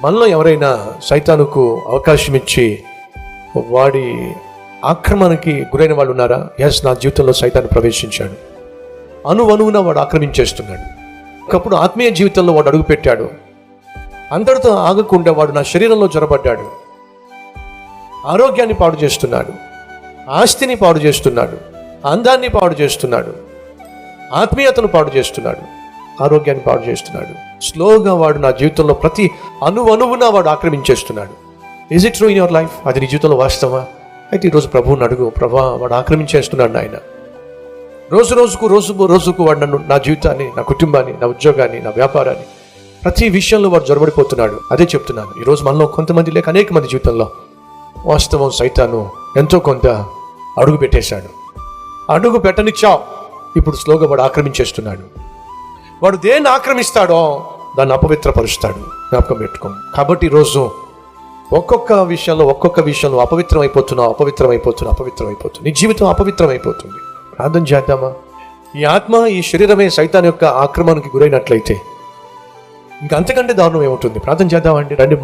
మనలో ఎవరైనా సైతానుకు అవకాశం ఇచ్చి వాడి ఆక్రమణకి గురైన వాళ్ళు ఉన్నారా? ఎస్, నా జీవితంలో సైతాను ప్రవేశించాడు, అణువణువున వాడు ఆక్రమించేస్తున్నాడు. ఒకప్పుడు ఆత్మీయ జీవితంలో వాడు అడుగుపెట్టాడు, అందరితో ఆగకుండా వాడు నా శరీరంలో జొరబడ్డాడు, ఆరోగ్యాన్ని పాడు చేస్తున్నాడు, ఆస్తిని పాడు చేస్తున్నాడు, అందాన్ని పాడు చేస్తున్నాడు, ఆత్మీయతను పాడు చేస్తున్నాడు, ఆరోగ్యాన్ని పాడు చేస్తున్నాడు. స్లోగా వాడు నా జీవితంలో ప్రతి అణువణువున వాడు ఆక్రమించేస్తున్నాడు. Is it true in your life? అది నీ జీవితంలో వాస్తవా? అయితే ఈరోజు ప్రభువుని అడుగు, ప్రభా వాడు ఆక్రమించేస్తున్నాడు నాయన. రోజుకు వాడు నన్ను, నా జీవితాన్ని, నా కుటుంబాన్ని, నా ఉద్యోగాన్ని, నా వ్యాపారాన్ని, ప్రతి విషయంలో వాడు జొరబడిపోతున్నాడు. అదే చెప్తున్నాను, ఈరోజు మనలో కొంతమంది లేక అనేక మంది జీవితంలో వాస్తవం సైతాను ఎంతో కొంత అడుగు పెట్టేశాడు. అడుగు పెట్టనిచ్చావు, ఇప్పుడు స్లోగా వాడు ఆక్రమించేస్తున్నాడు. వాడు దేన్ని ఆక్రమిస్తాడో దాన్ని అపవిత్రపరుస్తాడు. జ్ఞాపకం పెట్టుకో. కాబట్టి ఈరోజు ఒక్కొక్క విషయంలో అపవిత్రమైపోతున్నావు. నీ జీవితం అపవిత్రమైపోతుంది. ప్రార్థన చేద్దామా? ఈ ఆత్మ, ఈ శరీరమే సైతాన్ యొక్క ఆక్రమణకి గురైనట్లయితే ఇంకంతకంటే దారుణం ఏముంటుంది? ప్రార్థన చేద్దామండి. రండి.